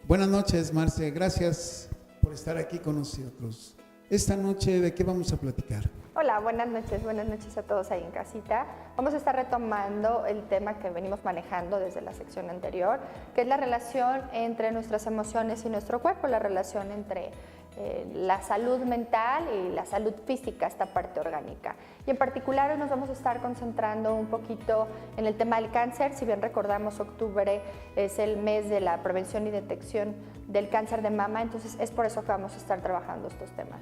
Buenas noches, Marce. Gracias por estar aquí con nosotros. Esta noche, ¿de qué vamos a platicar? Hola, buenas noches a todos ahí en casita. Vamos a estar retomando el tema que venimos manejando desde la sección anterior, que es la relación entre nuestras emociones y nuestro cuerpo, la relación entre la salud mental y la salud física, esta parte orgánica. Y en particular hoy nos vamos a estar concentrando un poquito en el tema del cáncer. Si bien recordamos, octubre es el mes de la prevención y detección del cáncer de mama, entonces es por eso que vamos a estar trabajando estos temas.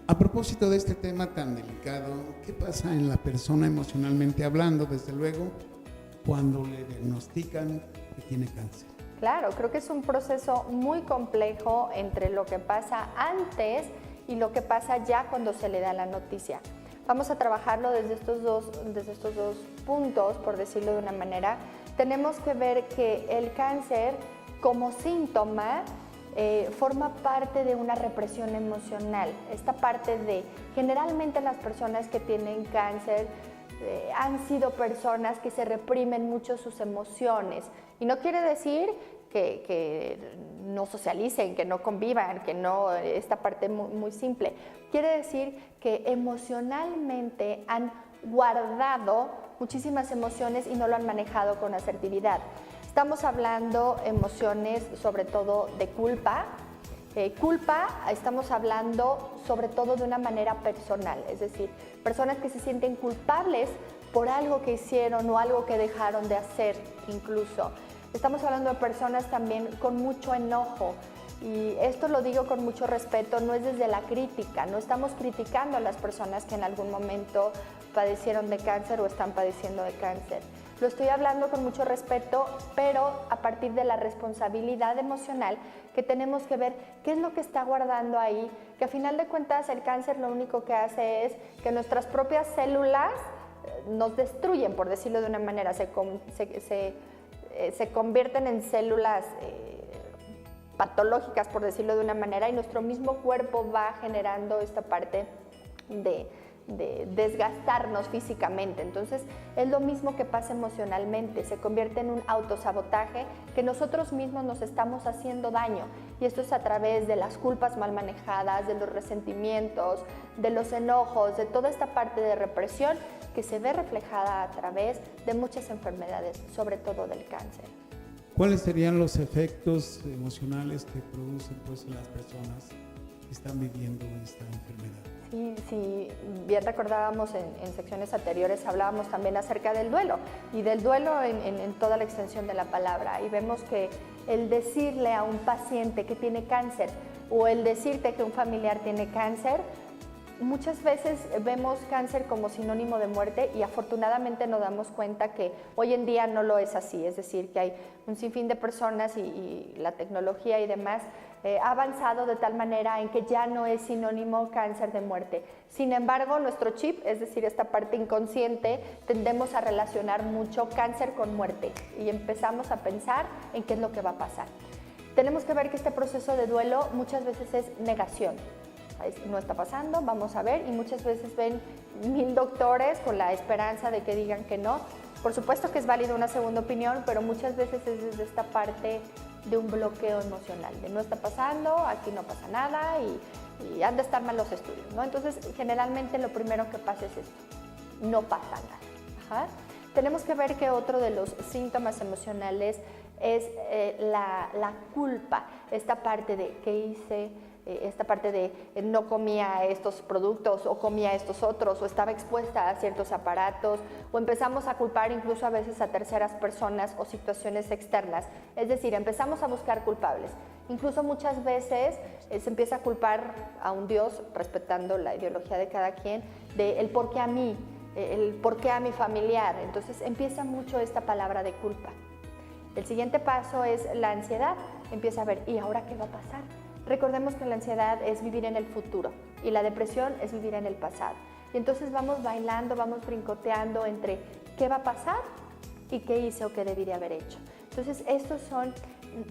A propósito de este tema tan delicado, ¿qué pasa en la persona emocionalmente hablando, desde luego, cuando le diagnostican que tiene cáncer? Claro, creo que es un proceso muy complejo entre lo que pasa antes y lo que pasa ya cuando se le da la noticia. Vamos a trabajarlo desde estos dos puntos, por decirlo de una manera. Tenemos que ver que el cáncer como síntoma forma parte de una represión emocional. Esta parte de, generalmente las personas que tienen cáncer han sido personas que se reprimen mucho sus emociones. Y no quiere decir que no socialicen, que no convivan, que no, esta parte muy simple. Quiere decir que emocionalmente han guardado muchísimas emociones y no lo han manejado con asertividad. Estamos hablando emociones sobre todo de culpa. Estamos hablando sobre todo de una manera personal, es decir, personas que se sienten culpables por algo que hicieron o algo que dejaron de hacer incluso. Estamos hablando de personas también con mucho enojo, y esto lo digo con mucho respeto, no es desde la crítica, no estamos criticando a las personas que en algún momento padecieron de cáncer o están padeciendo de cáncer. Lo estoy hablando con mucho respeto, pero a partir de la responsabilidad emocional que tenemos que ver qué es lo que está guardando ahí, que a final de cuentas el cáncer lo único que hace es que nuestras propias células nos destruyen, por decirlo de una manera, se convierten en células patológicas, por decirlo de una manera, y nuestro mismo cuerpo va generando esta parte de desgastarnos físicamente. Entonces es lo mismo que pasa emocionalmente, se convierte en un autosabotaje que nosotros mismos nos estamos haciendo daño, y esto es a través de las culpas mal manejadas, de los resentimientos, de los enojos, de toda esta parte de represión que se ve reflejada a través de muchas enfermedades, sobre todo del cáncer. ¿Cuáles serían los efectos emocionales que producen en las personas que están viviendo esta enfermedad? Sí, bien recordábamos en secciones anteriores, hablábamos también acerca del duelo, y del duelo en toda la extensión de la palabra, y vemos que el decirle a un paciente que tiene cáncer o el decirte que un familiar tiene cáncer, muchas veces vemos cáncer como sinónimo de muerte, y afortunadamente nos damos cuenta que hoy en día no lo es así, es decir, que hay un sinfín de personas y la tecnología y demás ha avanzado de tal manera en que ya no es sinónimo cáncer de muerte. Sin embargo, nuestro chip, es decir, esta parte inconsciente, tendemos a relacionar mucho cáncer con muerte y empezamos a pensar en qué es lo que va a pasar. Tenemos que ver que este proceso de duelo muchas veces es negación. No está pasando, vamos a ver, y muchas veces ven 1000 doctores con la esperanza de que digan que no. Por supuesto que es válida una segunda opinión, pero muchas veces es desde esta parte de un bloqueo emocional, de no está pasando, aquí no pasa nada y han de estar mal los estudios, ¿no? Entonces, generalmente lo primero que pasa es esto, no pasa nada. Ajá. Tenemos que ver que otro de los síntomas emocionales es la culpa, esta parte de qué hice, esta parte de no comía estos productos o comía estos otros, o estaba expuesta a ciertos aparatos, o empezamos a culpar incluso a veces a terceras personas o situaciones externas, es decir, empezamos a buscar culpables. Incluso muchas veces se empieza a culpar a un Dios, respetando la ideología de cada quien, de el por qué a mí, el por qué a mi familiar. Entonces empieza mucho esta palabra de culpa. El siguiente paso es la ansiedad. Empieza a ver, ¿y ahora qué va a pasar? Recordemos que la ansiedad es vivir en el futuro y la depresión es vivir en el pasado. Y entonces vamos bailando, vamos brincoteando entre qué va a pasar y qué hice o qué debí de haber hecho. Entonces estos son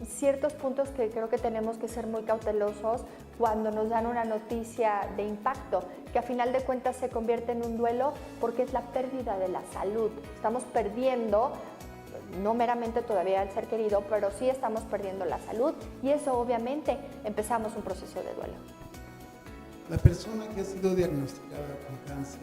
ciertos puntos que creo que tenemos que ser muy cautelosos cuando nos dan una noticia de impacto, que a final de cuentas se convierte en un duelo porque es la pérdida de la salud. Estamos perdiendo no meramente todavía el ser querido, pero sí estamos perdiendo la salud y eso obviamente empezamos un proceso de duelo. La persona que ha sido diagnosticada con cáncer,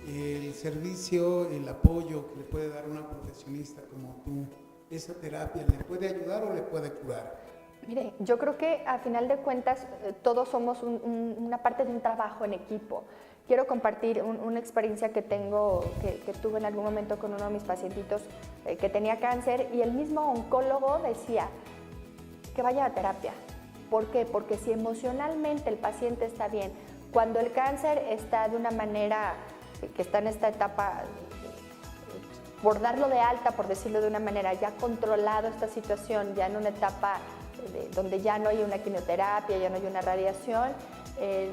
el servicio, el apoyo que le puede dar una profesionista como tú, ¿esa terapia le puede ayudar o le puede curar? Mire, yo creo que a final de cuentas todos somos una parte de un trabajo en equipo. Quiero compartir una experiencia que tuve en algún momento con uno de mis pacientitos que tenía cáncer y el mismo oncólogo decía que vaya a terapia. ¿Por qué? Porque si emocionalmente el paciente está bien, cuando el cáncer está de una manera que está en esta etapa, por darlo de alta, por decirlo de una manera, ya controlado esta situación, ya en una etapa donde ya no hay una quimioterapia, ya no hay una radiación,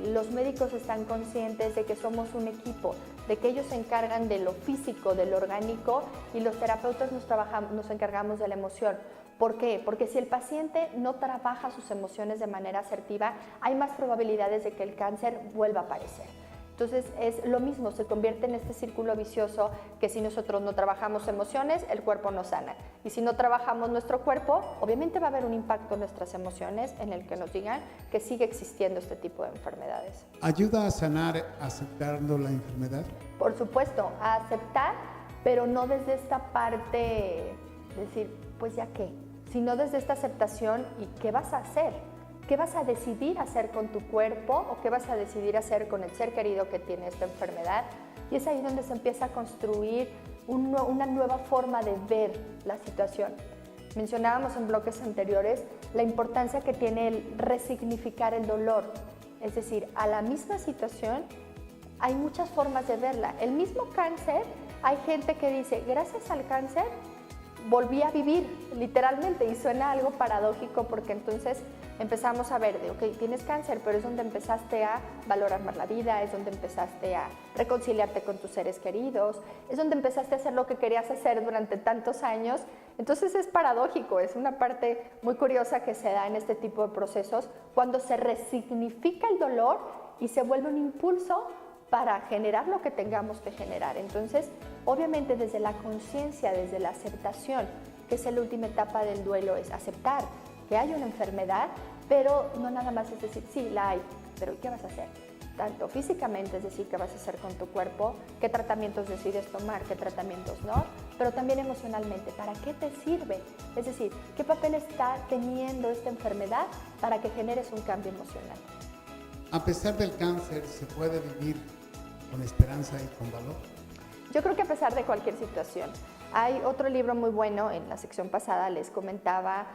los médicos están conscientes de que somos un equipo, de que ellos se encargan de lo físico, de lo orgánico y los terapeutas nos encargamos de la emoción. ¿Por qué? Porque si el paciente no trabaja sus emociones de manera asertiva, hay más probabilidades de que el cáncer vuelva a aparecer. Entonces es lo mismo, se convierte en este círculo vicioso que si nosotros no trabajamos emociones, el cuerpo no sana. Y si no trabajamos nuestro cuerpo, obviamente va a haber un impacto en nuestras emociones en el que nos digan que sigue existiendo este tipo de enfermedades. ¿Ayuda a sanar aceptando la enfermedad? Por supuesto, a aceptar, pero no desde esta parte de decir, pues ya qué, sino desde esta aceptación y qué vas a hacer. ¿Qué vas a decidir hacer con tu cuerpo o qué vas a decidir hacer con el ser querido que tiene esta enfermedad? Y es ahí donde se empieza a construir una nueva forma de ver la situación. Mencionábamos en bloques anteriores la importancia que tiene el resignificar el dolor. Es decir, a la misma situación hay muchas formas de verla. El mismo cáncer, hay gente que dice, gracias al cáncer volví a vivir, literalmente, y suena algo paradójico porque entonces empezamos a ver de, ok, tienes cáncer, pero es donde empezaste a valorar más la vida, es donde empezaste a reconciliarte con tus seres queridos, es donde empezaste a hacer lo que querías hacer durante tantos años. Entonces es paradójico, es una parte muy curiosa que se da en este tipo de procesos cuando se resignifica el dolor y se vuelve un impulso para generar lo que tengamos que generar. Entonces, obviamente desde la conciencia, desde la aceptación, que es la última etapa del duelo, es aceptar que hay una enfermedad, pero no nada más es decir, sí, la hay, pero ¿qué vas a hacer? Tanto físicamente, es decir, qué vas a hacer con tu cuerpo, qué tratamientos decides tomar, qué tratamientos no, pero también emocionalmente, ¿para qué te sirve? Es decir, ¿qué papel está teniendo esta enfermedad para que generes un cambio emocional? A pesar del cáncer, ¿se puede vivir con esperanza y con valor? Yo creo que a pesar de cualquier situación. Hay otro libro muy bueno, en la sección pasada les comentaba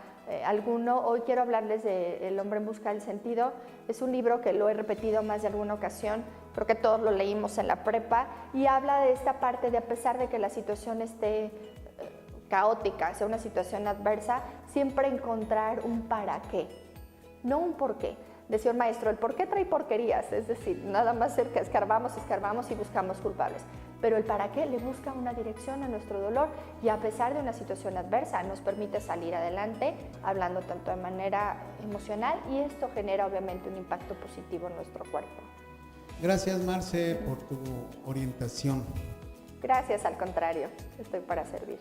alguno, hoy quiero hablarles de El hombre en busca del sentido. Es un libro que lo he repetido más de alguna ocasión, creo que todos lo leímos en la prepa y habla de esta parte de a pesar de que la situación esté caótica, sea una situación adversa, siempre encontrar un para qué, no un por qué. Decía un maestro, el por qué trae porquerías, es decir, nada más que escarbamos y buscamos culpables. Pero el para qué le busca una dirección a nuestro dolor y a pesar de una situación adversa nos permite salir adelante, hablando tanto de manera emocional y esto genera obviamente un impacto positivo en nuestro cuerpo. Gracias, Marce, por tu orientación. Gracias, al contrario, estoy para servir.